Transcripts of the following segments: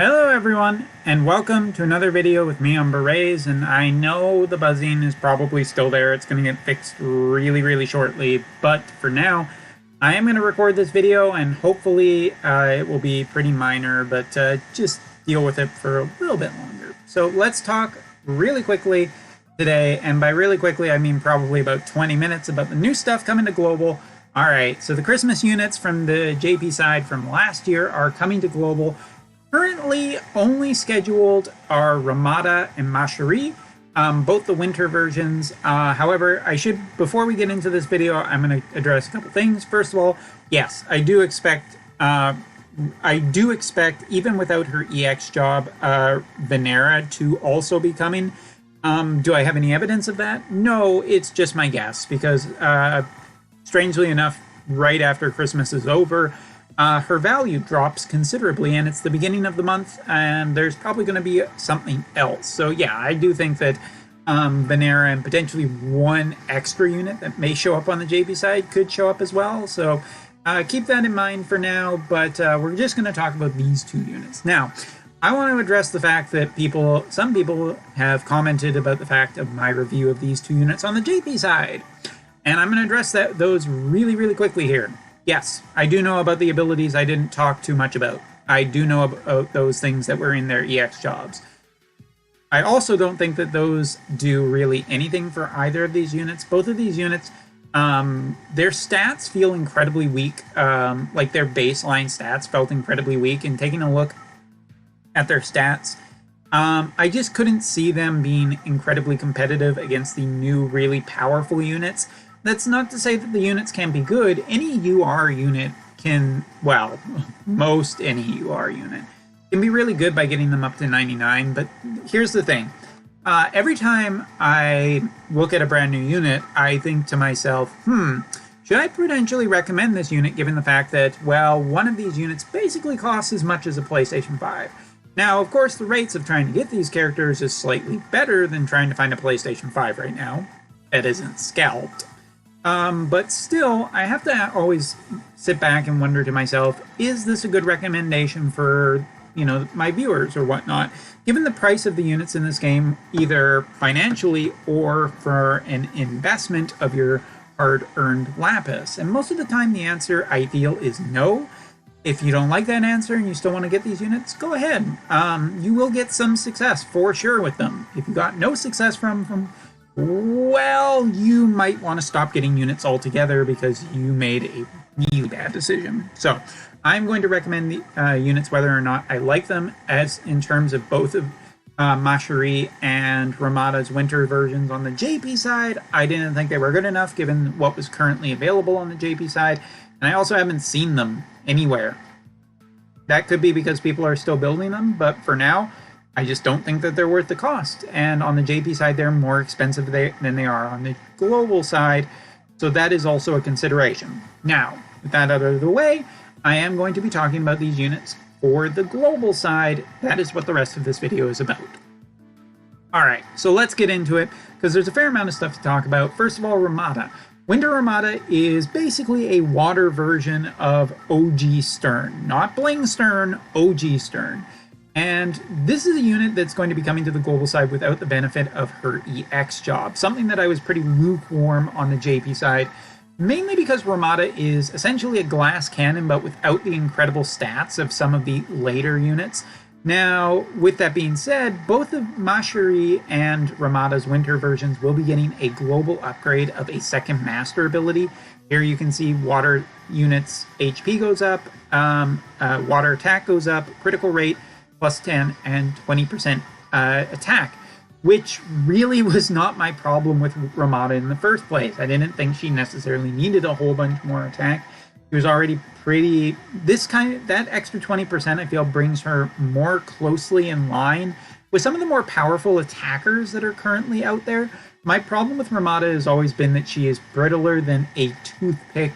Hello everyone, and welcome to another video with me on Berets, and I know the buzzing is probably still there. It's going to get fixed really shortly, but for now, I am going to record this video, and hopefully it will be pretty minor, but just deal with it for a little bit longer. So let's talk really quickly today, and by really quickly I mean probably about 20 minutes, about the new stuff coming to Global. Alright, so the Christmas units from the JP side from last year are coming to Global. Currently only scheduled are Ramada and Mashari, both the winter versions. However, before we get into this video, I'm going to address a couple things. First of all, yes, I do expect, even without her EX job, Venera to also be coming. Do I have any evidence of that? No, it's just my guess, because strangely enough, right after Christmas is over, her value drops considerably, and it's the beginning of the month, and there's probably going to be something else. So yeah, I do think that Venera and potentially one extra unit that may show up on the JP side could show up as well. So keep that in mind for now, but we're just going to talk about these two units. Now, I want to address the fact that some people have commented about the fact of my review of these two units on the JP side, and I'm going to address those really quickly here. Yes, I do know about the abilities I didn't talk too much about. I do know about those things that were in their EX jobs. I also don't think that those do really anything for either of these units. Both of these units, their stats feel incredibly weak. Like their baseline stats felt incredibly weak. And taking a look at their stats, I just couldn't see them being incredibly competitive against the new really powerful units. That's not to say that the units can be good. Any UR unit can, well, most any UR unit can be really good by getting them up to 99, but here's the thing. Every time I look at a brand new unit, I think to myself, should I potentially recommend this unit given the fact that, well, one of these units basically costs as much as a PlayStation 5. Now, of course, the rates of trying to get these characters is slightly better than trying to find a PlayStation 5 right now. That isn't scalped. But still, I have to always sit back and wonder to myself, is this a good recommendation for, my viewers or whatnot? Given the price of the units in this game, either financially or for an investment of your hard-earned lapis. And most of the time, the answer, I feel, is no. If you don't like that answer and you still want to get these units, go ahead. You will get some success for sure with them. If you got no success from them, well, you might want to stop getting units altogether because you made a really bad decision. So I'm going to recommend the units whether or not I like them, as in terms of both of Mashari and Ramada's winter versions on the JP side. I didn't think they were good enough given what was currently available on the JP side, and I also haven't seen them anywhere. That could be because people are still building them, but for now, I just don't think that they're worth the cost. And on the JP side, they're more expensive than they are on the global side. So that is also a consideration. Now, with that out of the way, I am going to be talking about these units for the global side. That is what the rest of this video is about. All right, so let's get into it, because there's a fair amount of stuff to talk about. First of all, Ramada. Winter Ramada is basically a water version of OG Stern. Not Bling Stern, OG Stern. And this is a unit that's going to be coming to the global side without the benefit of her EX job, something that I was pretty lukewarm on the JP side, mainly because Ramada is essentially a glass cannon, but without the incredible stats of some of the later units. Now, with that being said, both of Mashari and Ramada's winter versions will be getting a global upgrade of a second master ability. Here you can see water units HP goes up, water attack goes up, critical rate plus 10 and 20% attack, which really was not my problem with Ramada in the first place. I didn't think she necessarily needed a whole bunch more attack. She was already pretty... that extra 20% I feel brings her more closely in line with some of the more powerful attackers that are currently out there. My problem with Ramada has always been that she is brittler than a toothpick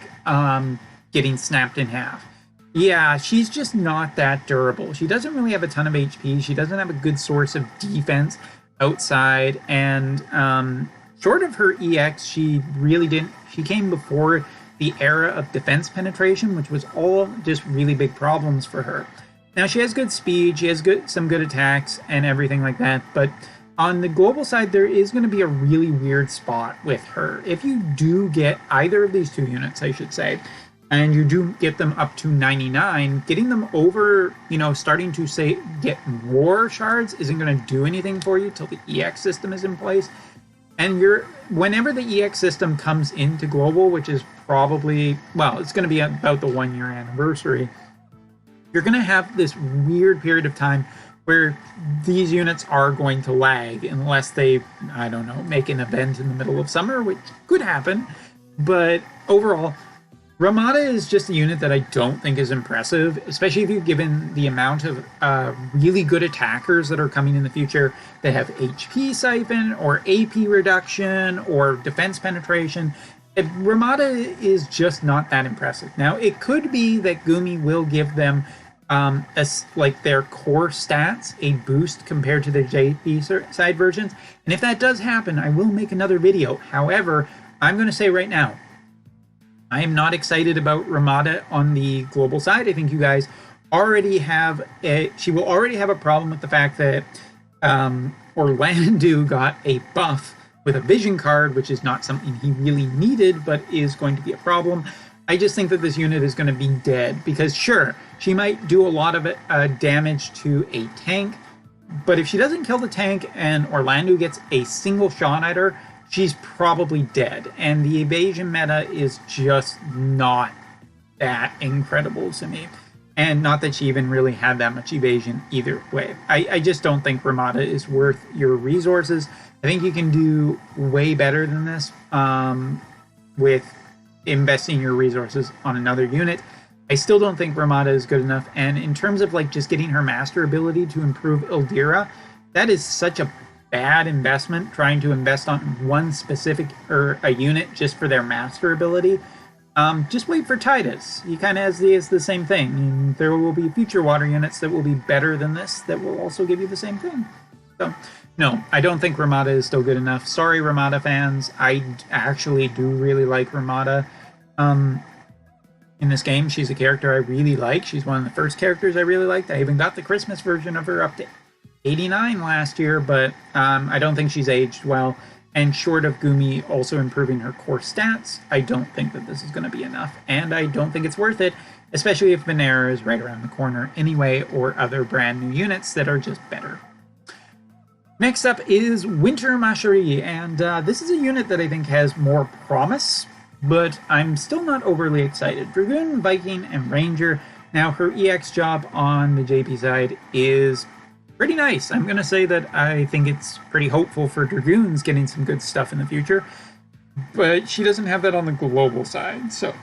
getting snapped in half. Yeah, she's just not that durable. She doesn't really have a ton of HP. She doesn't have a good source of defense outside. And short of her EX, she really didn't... She came before the era of defense penetration, which was all just really big problems for her. Now she has good speed, she has some good attacks and everything like that, but on the global side, there is going to be a really weird spot with her. If you do get either of these two units, I should say, and you do get them up to 99, getting them over, starting to say get more shards isn't going to do anything for you till the EX system is in place. And whenever the EX system comes into global, which is probably, well, it's going to be about the 1 year anniversary, you're going to have this weird period of time where these units are going to lag unless they, I don't know, make an event in the middle of summer, which could happen. But overall, Ramada is just a unit that I don't think is impressive, especially if you've given the amount of really good attackers that are coming in the future that have HP siphon or AP reduction or defense penetration. Ramada is just not that impressive. Now, it could be that Gumi will give them like their core stats a boost compared to their JP side versions, and if that does happen, I will make another video. However, I'm going to say right now, I am not excited about Ramada on the global side. I think you guys already have she will already have a problem with the fact that Orlando got a buff with a vision card, which is not something he really needed, but is going to be a problem. I just think that this unit is going to be dead because, sure, she might do a lot of damage to a tank, but if she doesn't kill the tank and Orlando gets a single shot at her, she's probably dead. And the evasion meta is just not that incredible to me. And not that she even really had that much evasion either way. I just don't think Ramada is worth your resources. I think you can do way better than this with investing your resources on another unit. I still don't think Ramada is good enough, and in terms of like just getting her master ability to improve Ildira, that is such a bad investment, trying to invest on one specific or a unit just for their master ability. Just wait for Titus. He kind of has the same thing, and there will be future water units that will be better than this that will also give you the same thing. So no, I don't think Ramada is still good enough. Sorry, Ramada fans. I actually do really like Ramada. In this game, she's a character I really like. She's one of the first characters I really liked. I even got the Christmas version of her up to 89 last year, but I don't think she's aged well. And short of Gumi also improving her core stats, I don't think that this is going to be enough. And I don't think it's worth it, especially if Venera is right around the corner anyway, or other brand new units that are just better. Next up is Winter Macherie, and this is a unit that I think has more promise, but I'm still not overly excited. Dragoon, Viking, and Ranger. Now, her EX job on the JP side is pretty nice. I'm going to say that I think it's pretty hopeful for Dragoons getting some good stuff in the future, but she doesn't have that on the global side. So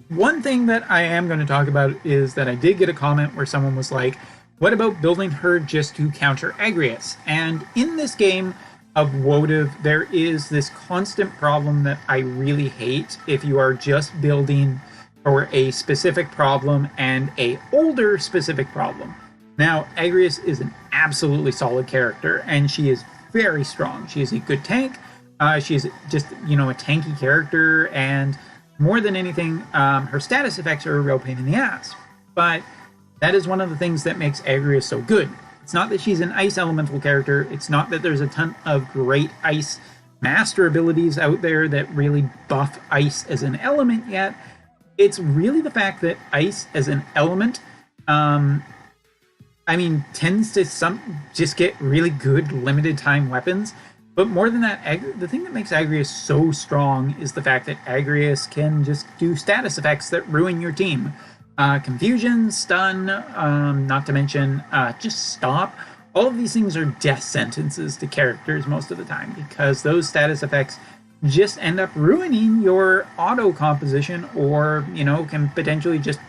one thing that I am going to talk about is that I did get a comment where someone was like, what about building her just to counter Agrius? And in this game of Wotv, there is this constant problem that I really hate if you are just building for a specific problem and a older specific problem. Now, Agrius is an absolutely solid character, and she is very strong. She is a good tank. She is just, a tanky character, and more than anything, her status effects are a real pain in the ass. But that is one of the things that makes Agrius so good. It's not that she's an ice elemental character. It's not that there's a ton of great ice master abilities out there that really buff ice as an element yet. It's really the fact that ice as an element, tends to just get really good limited time weapons. But more than that, the thing that makes Agrius so strong is the fact that Agrius can just do status effects that ruin your team. Confusion, stun, not to mention just stop. All of these things are death sentences to characters most of the time because those status effects just end up ruining your auto composition or, can potentially just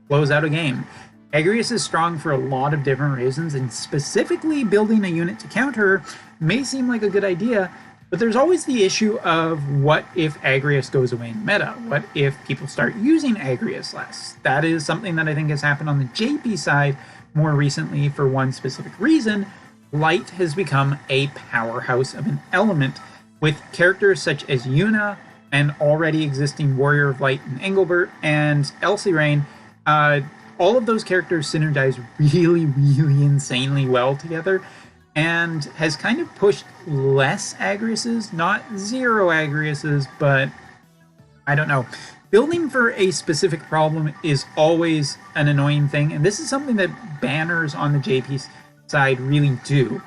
close out a game. Agrius is strong for a lot of different reasons, and specifically building a unit to counter her may seem like a good idea, but there's always the issue of what if Agrius goes away in meta? What if people start using Agrius less? That is something that I think has happened on the JP side more recently for one specific reason. Light has become a powerhouse of an element, with characters such as Yuna and already existing Warrior of Light and Engelbert and Elsie Rain all of those characters synergize really, really insanely well together, and has kind of pushed less Agriuses, not zero Agriuses, but I don't know. Building for a specific problem is always an annoying thing, and this is something that banners on the JP side really do.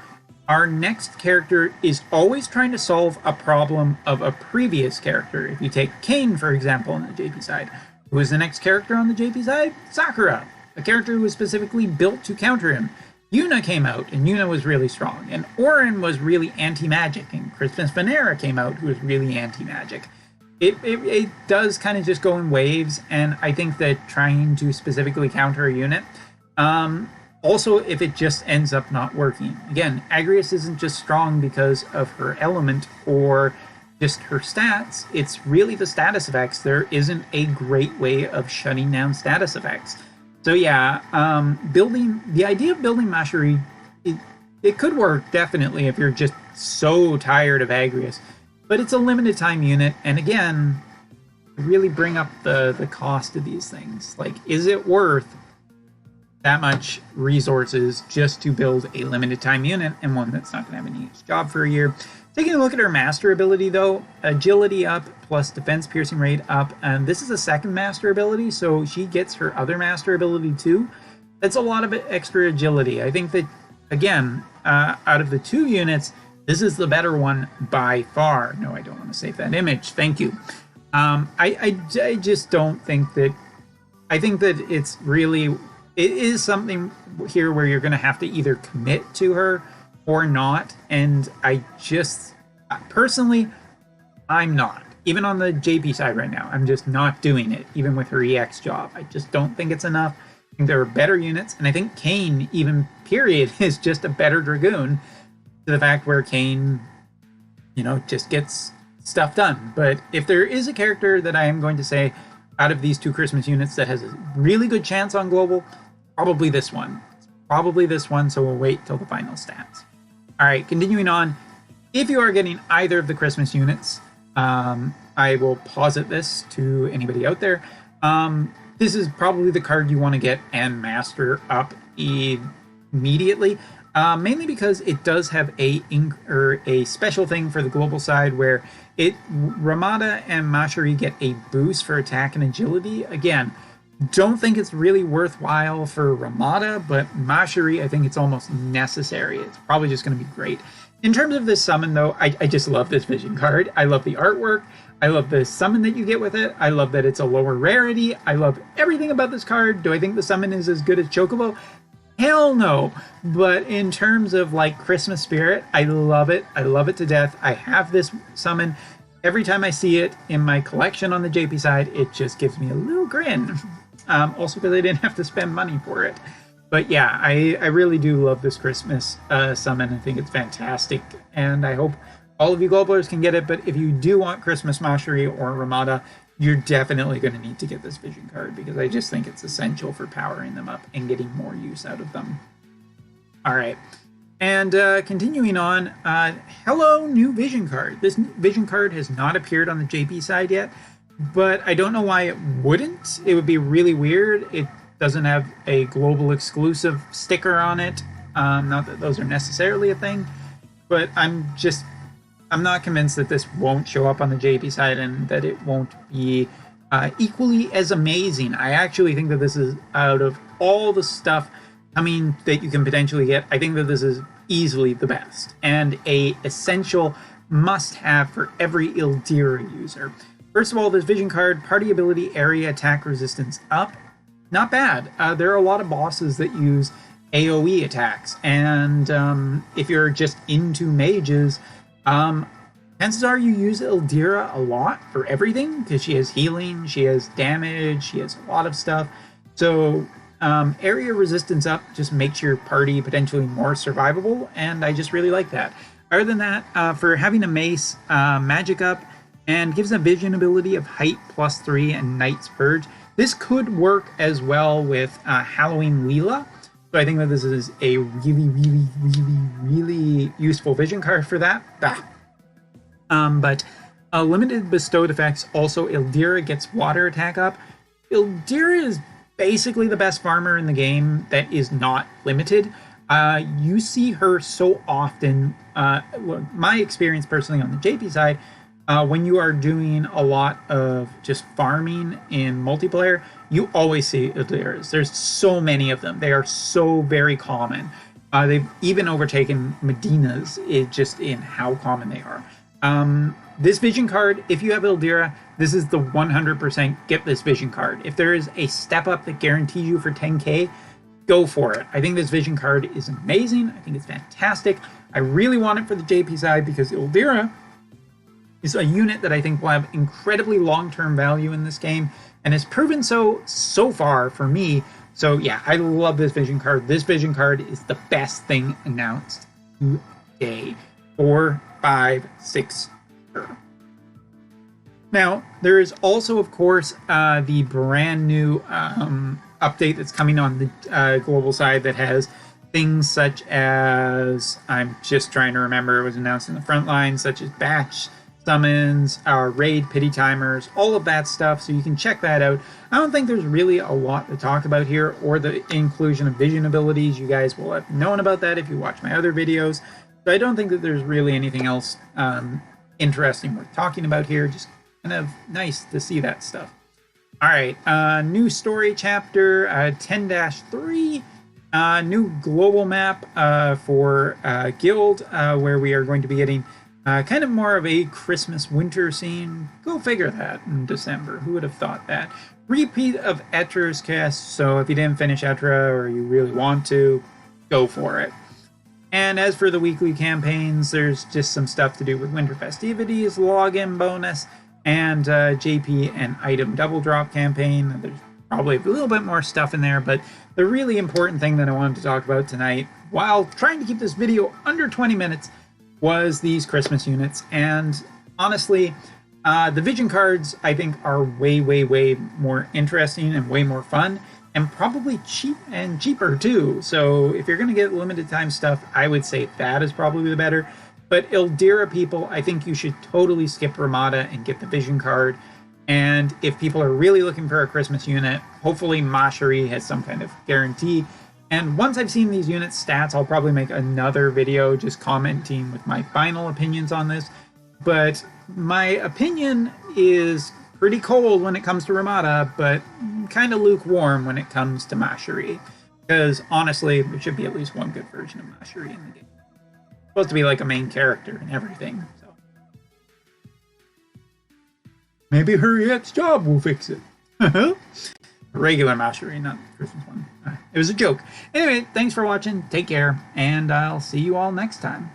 Our next character is always trying to solve a problem of a previous character. If you take Kane, for example, on the JP side, who is the next character on the JP side? Sakura, a character who was specifically built to counter him. Yuna came out, and Yuna was really strong, and Auron was really anti-magic, and Christmas Venera came out, who was really anti-magic. It does kind of just go in waves, and I think that trying to specifically counter a unit, also if it just ends up not working. Again, Agrius isn't just strong because of her element or just her stats, it's really the status effects. There isn't a great way of shutting down status effects. So yeah, the idea of building Mashuri, it could work definitely if you're just so tired of Agrius, but it's a limited time unit, and again, really bring up the cost of these things. Like, is it worth that much resources just to build a limited time unit and one that's not going to have any job for a year? Taking a look at her master ability though, agility up plus defense piercing rate up, and this is a second master ability, so she gets her other master ability too. That's a lot of extra agility. I think that, again, out of the two units, this is the better one by far. No, I don't want to save that image. Thank you. I just don't think that, I think that it's really, it is something here where you're going to have to either commit to her or not, and I just, personally, I'm not. Even on the JP side right now, I'm just not doing it, even with her EX job. I just don't think it's enough. I think there are better units, and I think Kane, even period, is just a better Dragoon, to the fact where Kane, you know, just gets stuff done. But if there is a character that I am going to say, out of these two Christmas units that has a really good chance on global, probably this one. Probably this one, so we'll wait till the final stats. All right, continuing on. If you are getting either of the Christmas units, I will posit this to anybody out there. This is probably the card you want to get and master up immediately, mainly because it does have a special thing for the global side where Ramada and Mashuri get a boost for attack and agility. Again, don't think it's really worthwhile for Ramada, but Mashuri, I think it's almost necessary. It's probably just going to be great. In terms of this summon, though, I just love this vision card. I love the artwork. I love the summon that you get with it. I love that it's a lower rarity. I love everything about this card. Do I think the summon is as good as Chocobo? Hell no. But in terms of, like, Christmas spirit, I love it. I love it to death. I have this summon. Every time I see it in my collection on the JP side, it just gives me a little grin. Also because I didn't have to spend money for it. But yeah, I really do love this Christmas summon. I think it's fantastic. And I hope all of you Globalers can get it. But if you do want Christmas Mashuri or Ramada, you're definitely going to need to get this vision card, because I just think it's essential for powering them up and getting more use out of them. All right. And continuing on, hello, new vision card. This vision card has not appeared on the JP side yet, but I don't know why it wouldn't. It would be really weird. It doesn't have a global exclusive sticker on it. Not that those are necessarily a thing, but I'm not convinced that this won't show up on the JP side and that it won't be equally as amazing. I actually think that this is, out of all the stuff coming that you can potentially get, I think that this is easily the best and a essential must-have for every Ildira user. First of all, this vision card, party ability, area attack resistance up. Not bad. There are a lot of bosses that use AoE attacks, and if you're just into mages, chances are you use Ildira a lot for everything, because she has healing, she has damage, she has a lot of stuff. So area resistance up just makes your party potentially more survivable, and I just really like that. Other than that, for having a mace, magic up, and gives a vision ability of height +3 and Knight's Purge. This could work as well with Halloween Leela. So I think that this is a really, really, really, really useful vision card for that. But limited bestowed effects. Also, Ildira gets water attack up. Ildira is basically the best farmer in the game that is not limited. You see her so often. My experience personally on the JP side, when you are doing a lot of just farming in multiplayer, you always see Ildiras. There's so many of them. They are so very common. They've even overtaken Medinas just in how common they are. This vision card, if you have Ildira, this is the 100% get this vision card. If there is a step up that guarantees you for 10k, go for it. I think this vision card is amazing. I think it's fantastic. I really want it for the JP side because Ildira is a unit that I think will have incredibly long-term value in this game and has proven so far for me. So yeah, I love this vision card. This vision card is the best thing announced today. 4, 5, 6. Now, there is also, of course, the brand new update that's coming on the global side that has things such as, I'm just trying to remember, it was announced in the front line, such as batch summons, raid pity timers, all of that stuff, so you can check that out. I don't think there's really a lot to talk about here, or the inclusion of vision abilities. You guys will have known about that if you watch my other videos. So I don't think that there's really anything else interesting worth talking about here. Just kind of nice to see that stuff. All right, new story chapter 10-3, new global map for Guild, where we are going to be getting kind of more of a Christmas winter scene. Go figure that in December. Who would have thought that? Repeat of Etra's cast, so if you didn't finish Etra or you really want to, go for it. And as for the weekly campaigns, there's just some stuff to do with winter festivities, login bonus, and JP and item double drop campaign. There's probably a little bit more stuff in there, but the really important thing that I wanted to talk about tonight, while trying to keep this video under 20 minutes, was these Christmas units. And honestly, the vision cards, I think, are way more interesting and way more fun, and probably cheaper too. So if you're going to get limited time stuff, I would say that is probably the better. But Ildira people, I think you should totally skip Ramada and get the vision card. And if people are really looking for a Christmas unit, hopefully Mashari has some kind of guarantee. And once I've seen these unit stats, I'll probably make another video just commenting with my final opinions on this. But my opinion is pretty cold when it comes to Ramada, but kind of lukewarm when it comes to Mashari. Because honestly, there should be at least one good version of Mashari in the game. It's supposed to be like a main character and everything. So maybe her EX job will fix it. Regular Mashari, not the Christmas one. It was a joke. Anyway, thanks for watching. Take care, and I'll see you all next time.